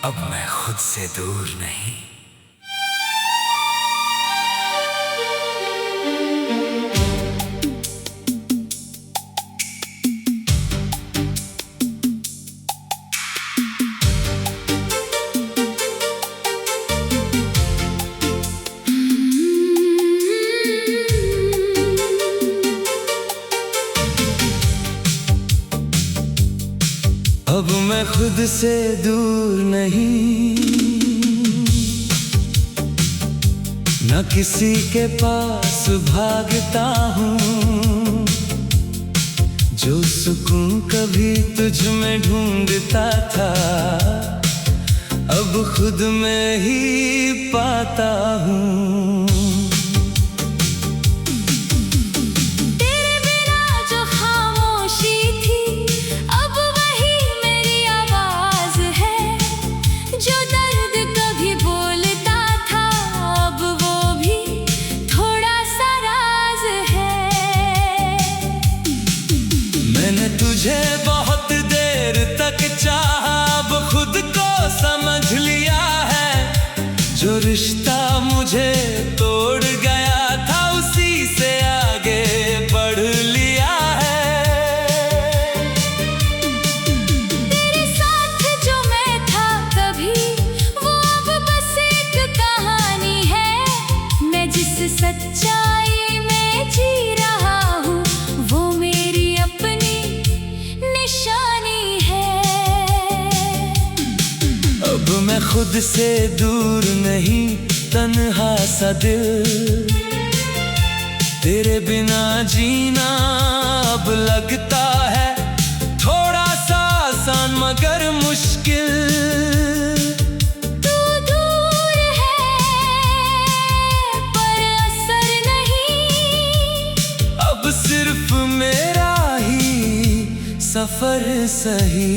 अब मैं खुद से दूर नहीं। अब मैं खुद से दूर नहीं, न किसी के पास भागता हूँ। जो सुकून कभी तुझ में ढूंढता था, अब खुद में ही पाता हूँ। मैंने तुझे बहुत देर तक चाहा, अब खुद को समझ लिया है। जो रिश्ता मुझे तोड़ गया था, उसी से आगे बढ़ लिया है। तेरे साथ जो मैं था कभी, वो अब बस एक कहानी है। मैं जिस सच्चाई में जी रहा हूँ, वो मेरी निशानी है। अब मैं खुद से दूर नहीं, तन्हा सा दिल। तेरे बिना जीना अब लगता है थोड़ा सा आसान मगर मुश्किल। तू दूर है पर असर नहीं, अब सिर्फ मेरा ही सफर सही।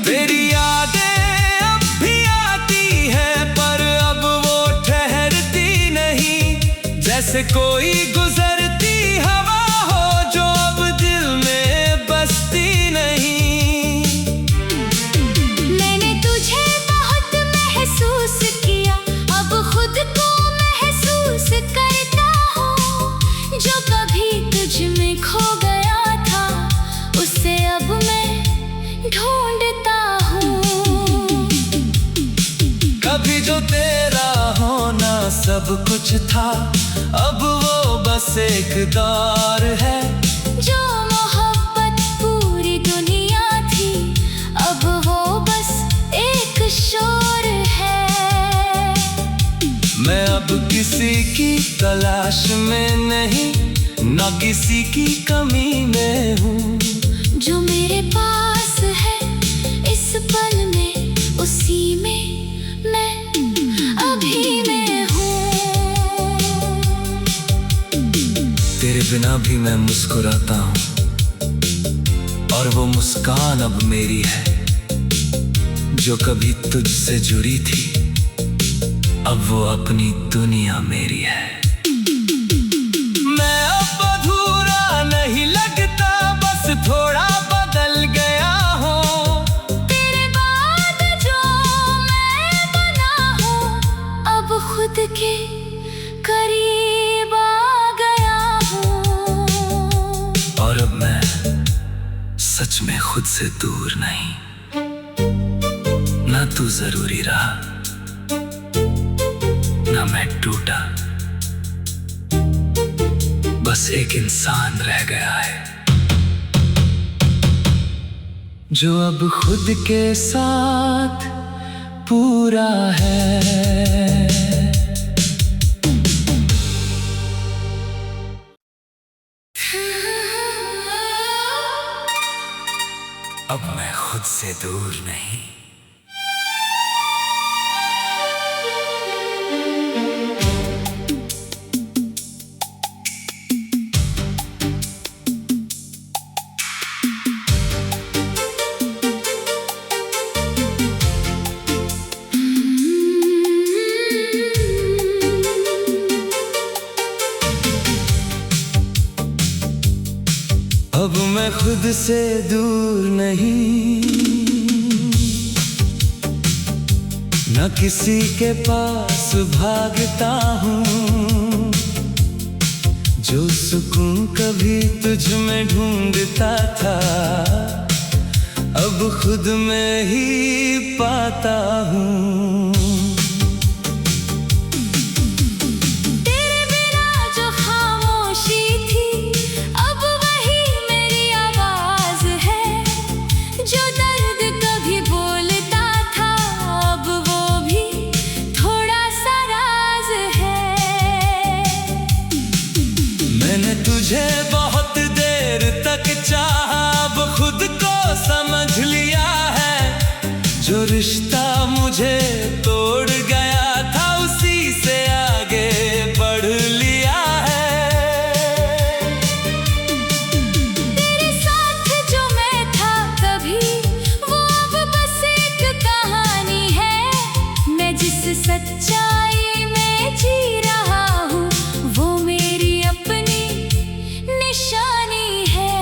तेरी यादें अब भी आती हैं, पर अब वो ठहरती नहीं। जैसे कोई गुजरती हवा हो, जो अब दिल में बसती नहीं। मैंने तुझे बहुत महसूस किया, अब खुद को महसूस करता हूँ। जो कभी तुझ में खो गया था, उसे अब मैं ढूंढता हूँ। कभी जो तेरा होना सब कुछ था, अब वो बस एक दौर है। जो मोहब्बत पूरी दुनिया थी, अब वो बस एक शोर है। मैं अब किसी की तलाश में नहीं, न किसी की कमी में हूँ। जो मेरे पास है इस पल में, उसी में मैं अभी मैं हूँ। तेरे बिना भी मैं मुस्कुराता हूँ, और वो मुस्कान अब मेरी है। जो कभी तुझसे जुड़ी थी, अब वो अपनी दुनिया मेरी है। मैं अब अधूरा नहीं लगता, बस थोड़ा बदल गया हूँ। तेरे बाद जो मैं बना हूँ, अब खुद के करीब आ गया हूँ। और अब मैं सच में खुद से दूर नहीं। ना तू जरूरी रहा, ना मैं टूटा, बस एक इंसान रह गया है, जो अब खुद के साथ पूरा है। अब मैं खुद से दूर नहीं। अब मैं खुद से दूर नहीं, न किसी के पास भागता हूँ। जो सुकून कभी तुझ में ढूंढता था, अब खुद में ही पाता हूँ। तेरे बिना जो खामोशी थी, अब वही मेरी आवाज है। जो दर्द कभी बोलता था, अब वो भी थोड़ा सा राज है। मैंने तुझे बहुत देर तक चाहा, अब खुद को समझ लिया है। जो रिश्ता मुझे तोड़ गया था, उसी से आगे बढ़ लिया है। तेरे साथ जो मैं था कभी, वो अब बस एक कहानी है। मैं जिस सच्चाई में जी रहा हूँ, वो मेरी अपनी निशानी है।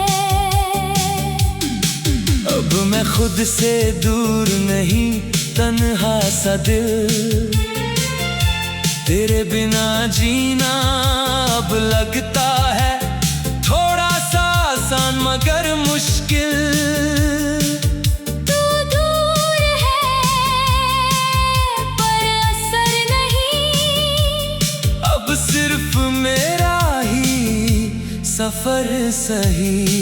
अब मैं खुद से दूर नहीं, तन्हा सा दिल। तेरे बिना जीना अब लगता है थोड़ा सा आसान मगर मुश्किल। तू दूर है पर असर नहीं, अब सिर्फ मेरा ही सफर सही।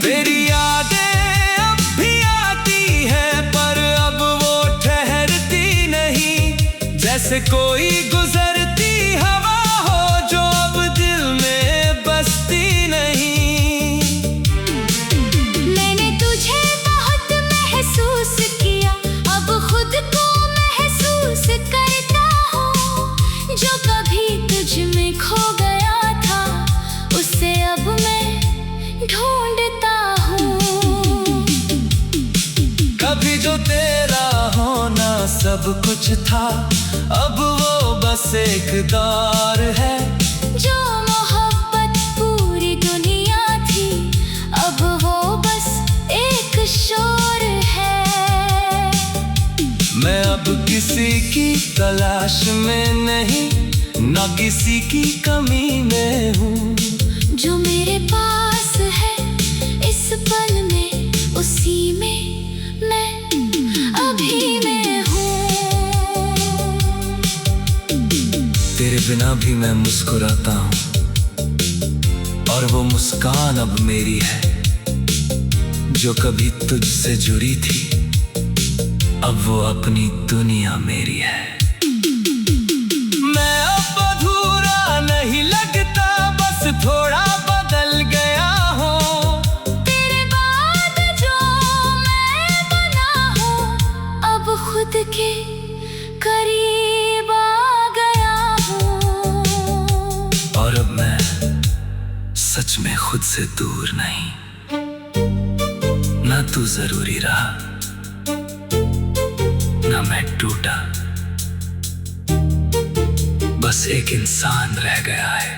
तेरी यादें अब भी आती हैं, पर अब वो ठहरती नहीं। जैसे कोई गुजरती हवा हो, जो अब दिल में बसती नहीं। मैंने तुझे बहुत महसूस किया, अब खुद को महसूस करता हूँ। जो कभी तुझ में खो गया था, उसे अब मैं ढूंढता हूँ। कभी जो तेरा होना सब कुछ था, अब वो बस एक दौर है। जो मोहब्बत पूरी दुनिया थी, अब वो बस एक शोर है। मैं अब किसी की तलाश में नहीं, न किसी की कमी में हूँ। जो मेरे पास है इस पल में, उसी में मैं अभी मैं हूँ। तेरे बिना भी मैं मुस्कुराता हूँ, और वो मुस्कान अब मेरी है। जो कभी तुझसे जुड़ी थी, अब वो अपनी दुनिया मेरी है। मैं अब अधूरा नहीं लगता, बस थोड़ा बदल गया हूँ। तेरे बाद जो मैं बना हूँ, अब खुद के करीब आ गया हूँ। और अब मैं सच में खुद से दूर नहीं, ना तू जरूरी रहा, ना मैं टूटा। बस एक इंसान रह गया है,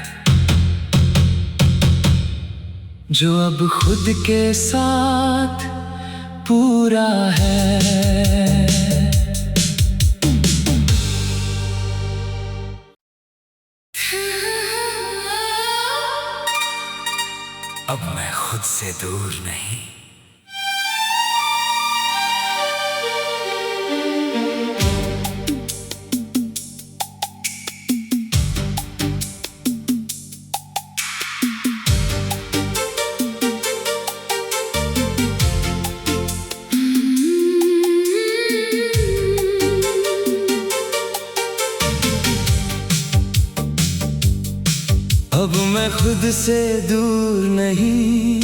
जो अब खुद के साथ पूरा है। अब मैं खुद से दूर नहीं। अब मैं खुद से दूर नहीं,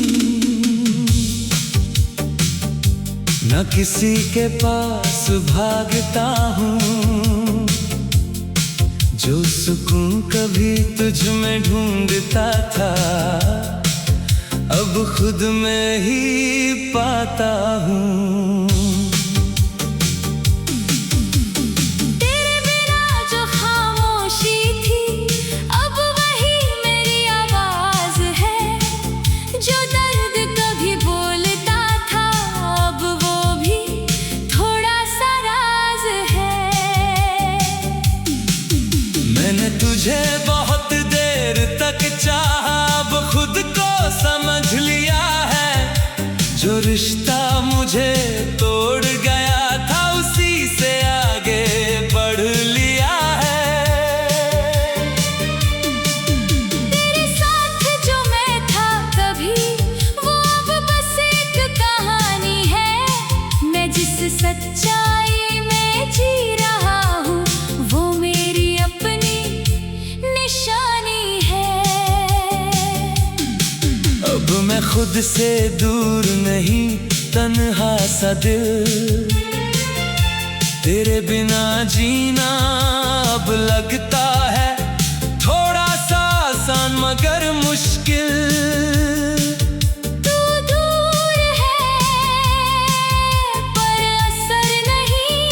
न किसी के पास भागता हूँ। जो सुकून कभी तुझ में ढूंढता था, अब खुद में ही पाता हूँ। तेरे बिना जो खामोशी थी, अब वही मेरी आवाज है। जो दर्द कभी बोलता था, अब वो भी थोड़ा सा राज है। मैंने तुझे बहुत देर तक चाहा, अब खुद को समझ लिया है। जो रिश्ता मुझे तोड़ गया था, उसी से आगे बढ़ लिया है। तेरे साथ जो मैं था कभी, वो अब बस एक कहानी है। मैं जिस सच्चाई में जी रहा हूँ, वो मेरी अपनी निशानी है। अब मैं खुद से दूर नहीं, तन्हा सा दिल। तेरे बिना जीना अब लगता है थोड़ा सा आसान मगर मुश्किल। तू दूर है पर असर नहीं,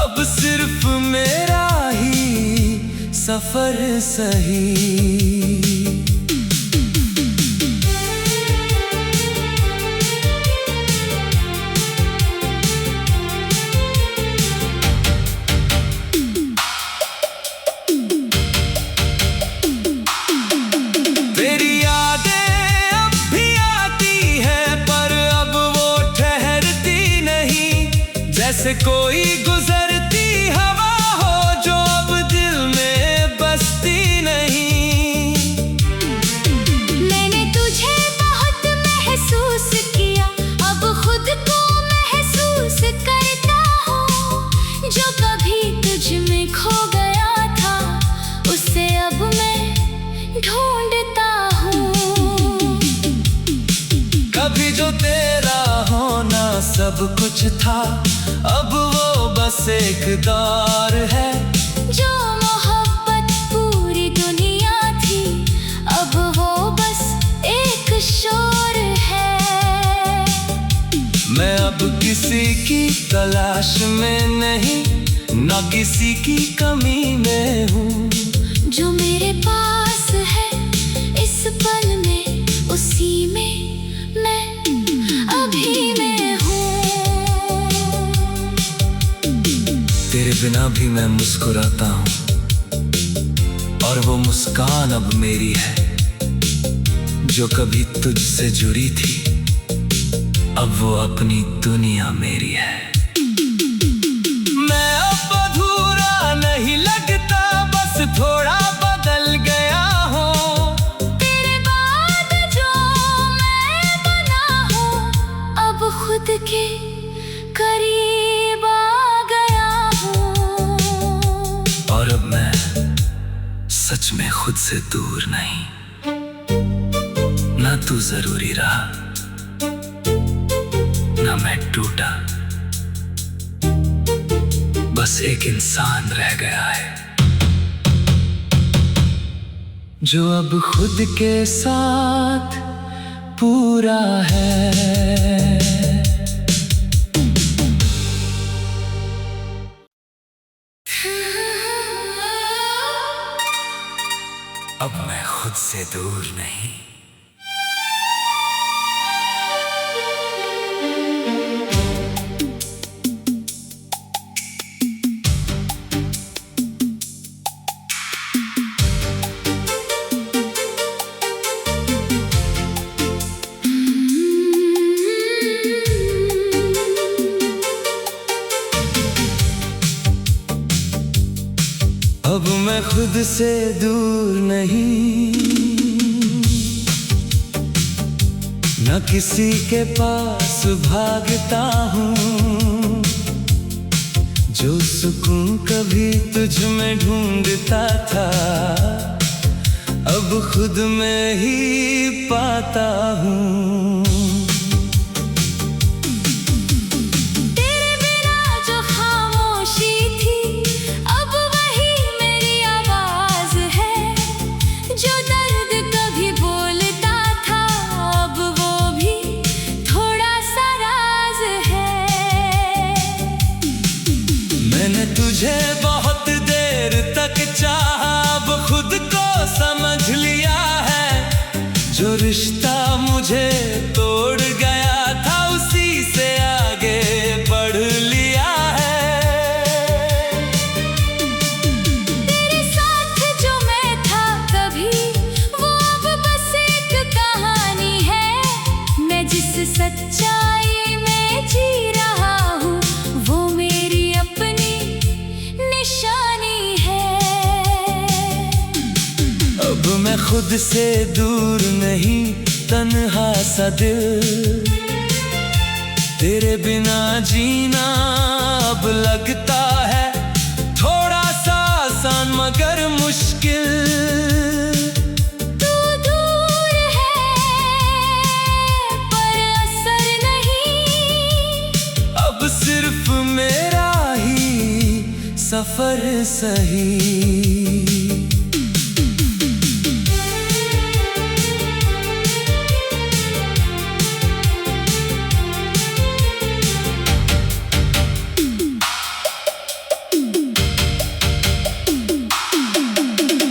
अब सिर्फ मेरा ही सफर सही। तेरी यादें अब भी आती है, पर अब वो ठहरती नहीं। जैसे कोई गुजरती हवा हो, जो अब दिल में बसती नहीं। मैंने तुझे बहुत महसूस किया, अब खुद को महसूस करता हूँ। जो कभी तुझ में खो गया था, उसे अब मैं ढूंढता हूँ। कभी जो तेरा होना सब कुछ था, अब वो बस एक दौर है। जो मोहब्बत पूरी दुनिया थी, अब वो बस एक शोर है। मैं अब किसी की तलाश में नहीं, ना किसी की कमी में हूँ। जो मेरे पास है इस पल में, उसी में मैं अभी मैं हूँ। तेरे बिना भी मैं मुस्कुराता हूँ, और वो मुस्कान अब मेरी है। जो कभी तुझसे जुड़ी थी, अब वो अपनी दुनिया मेरी है। मैं अब अधूरा नहीं लगता, बस थोड़ा बदल गया हूँ। तेरे बाद जो मैं बना हूँ, अब खुद के करीब आ गया हूँ। और अब मैं सच में खुद से दूर नहीं, ना तू जरूरी रहा, ना मैं टूटा। बस एक इंसान रह गया है, जो अब खुद के साथ पूरा है। अब मैं खुद से दूर नहीं। अब मैं खुद से दूर नहीं, न किसी के पास भागता हूँ। जो सुकून कभी तुझ में ढूंढता था, अब खुद में ही पाता हूँ। तेरे बिना जो खामोशी थी, अब वही मेरी आवाज है। जो दर्द कभी बोलता था, रिश्ता मुझे तोड़ गया था, उसी से आगे बढ़ लिया है। तेरे साथ जो मैं था कभी, वो अब बस एक कहानी है। मैं जिस सच्चाई में जी रहा हूँ, वो मेरी अपनी निशानी है। अब मैं खुद से दूर नहीं, तन्हा सा दिल, तेरे बिना जीना अब लगता है थोड़ा सा आसान मगर मुश्किल। तू दूर है पर असर नहीं, अब सिर्फ मेरा ही सफर सही।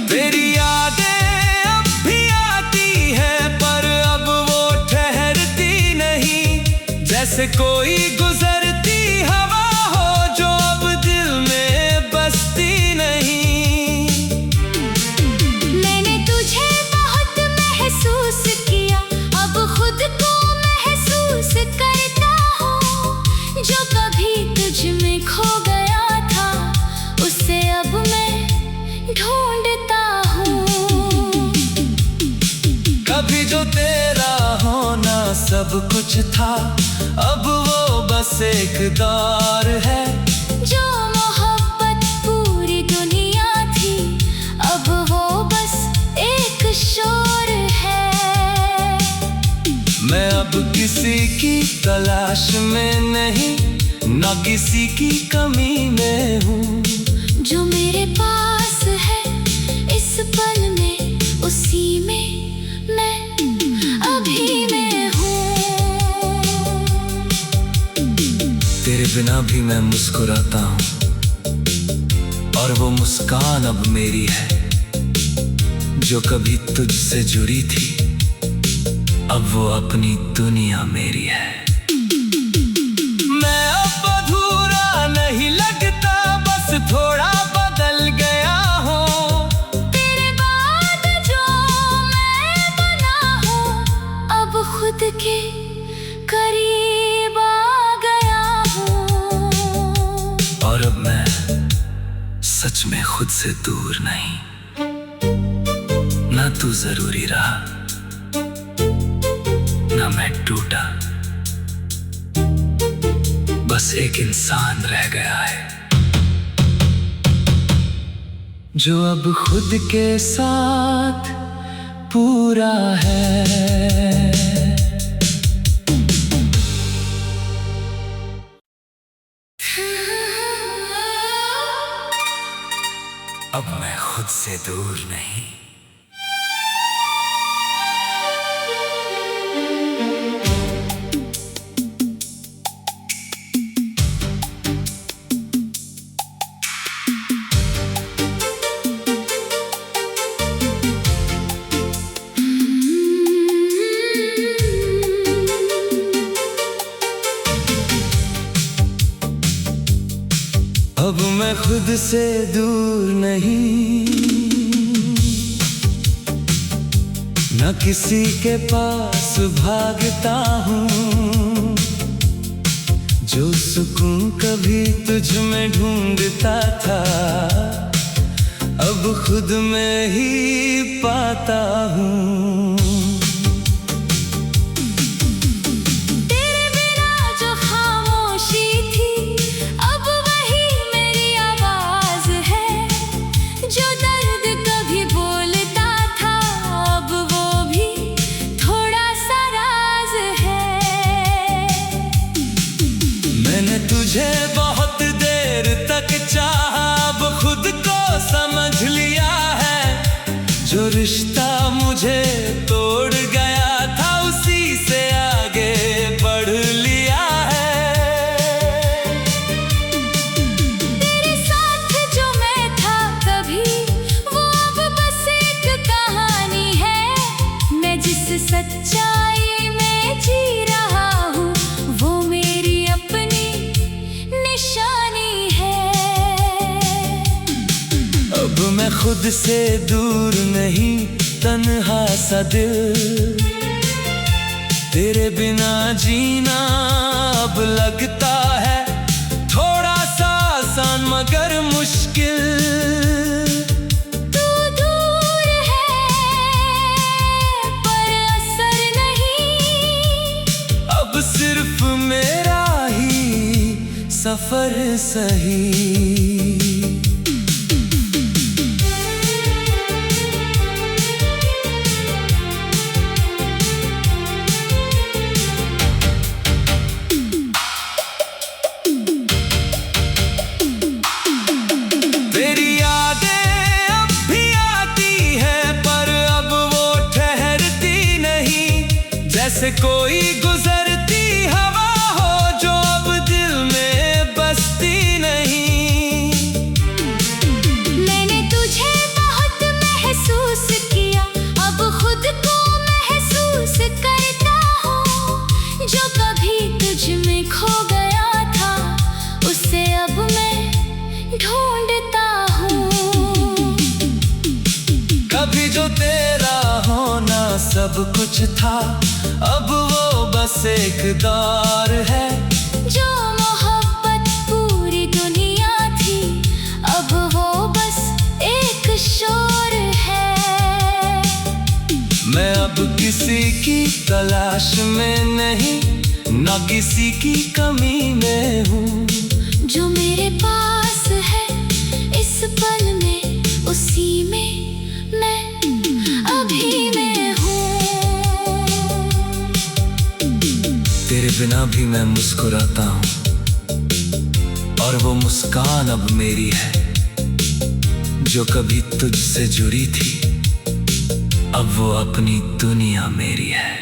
तेरी यादें अब भी आती हैं पर अब वो ठहरती नहीं, जैसे कोई गुजरती हवा हो जो अब दिल में बसती नहीं। मैंने तुझे बहुत महसूस किया, अब खुद को महसूस करता हूँ। जो कभी तुझ में खो गया था, उसे अब मैं ढूंढता हूँ। कभी जो तेरा होना सब कुछ था, अब वो बस एक दौर है। जो मोहब्बत पूरी दुनिया थी, अब वो बस एक शोर है। मैं अब किसी की तलाश में नहीं, ना किसी की कमी में हूँ। जो मेरे पास है इस पल में, उसी में मैं अभी में हूँ। तेरे बिना भी मैं मुस्कुराता हूँ, और वो मुस्कान अब मेरी है। जो कभी तुझसे जुड़ी थी, अब वो अपनी दुनिया मेरी है। मैं अब अधूरा नहीं लगता, बस थोड़ा बदल गया हूँ। तेरे बाद जो मैं बना हूँ, अब खुद के करीब आ गया हूँ। और अब मैं सच में खुद से दूर नहीं, ना तू जरूरी रहा, ना मैं टूटा, बस एक इंसान रह गया है जो अब खुद के साथ पूरा है। अब मैं खुद से दूर नहीं। अब मैं खुद से दूर नहीं, न किसी के पास भागता हूँ। जो सुकून कभी तुझ में ढूंढता था, अब खुद में ही पाता हूँ। तुझे बहुत देर तक चाहा, अब खुद को समझ लिया है। जो रिश्ता मुझे तो में जी रहा हूँ, वो मेरी अपनी निशानी है। अब मैं खुद से दूर नहीं, तन्हा सा दिल, तेरे बिना जीना अब लगता है थोड़ा सा आसान मगर मुश्किल। तू दूर है पर असर नहीं, अब सिर्फ मेरा ही सफर सही। तेरी यादें अब भी आती हैं पर अब वो ठहरती नहीं, जैसे कोई गुजरती हवा हो जो अब दिल में बसती नहीं। मैंने तुझे बहुत महसूस किया, अब खुद को महसूस करता हूँ। जो कभी तुझ में खो गया था, उसे अब मैं ढूंढता हूँ। कभी जो तेरा होना सब कुछ था, अब वो बस एक दौर है। जो मोहब्बत पूरी दुनिया थी, अब वो बस एक शोर है। मैं अब किसी की तलाश में नहीं, ना किसी की कमी में हूँ। जो मेरे पास है इस पल में, उसी में मैं अभी मैं हूँ। तेरे बिना भी मैं मुस्कुराता हूँ, और वो मुस्कान अब मेरी है। जो कभी तुझसे जुड़ी थी, अब वो अपनी दुनिया मेरी है।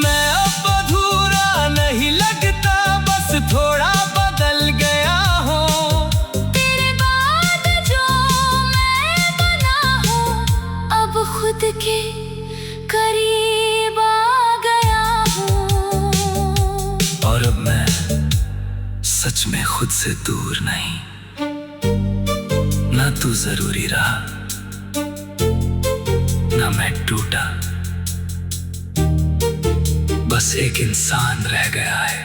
मैं अब अधूरा नहीं लगता, बस थोड़ा बदल गया हूँ। तेरे बाद जो मैं बना हूँ, अब खुद के करीब आ गया हूँ। और अब मैं सच में खुद से दूर नहीं, ना तू जरूरी रहा, ना मैं टूटा, बस एक इंसान रह गया है।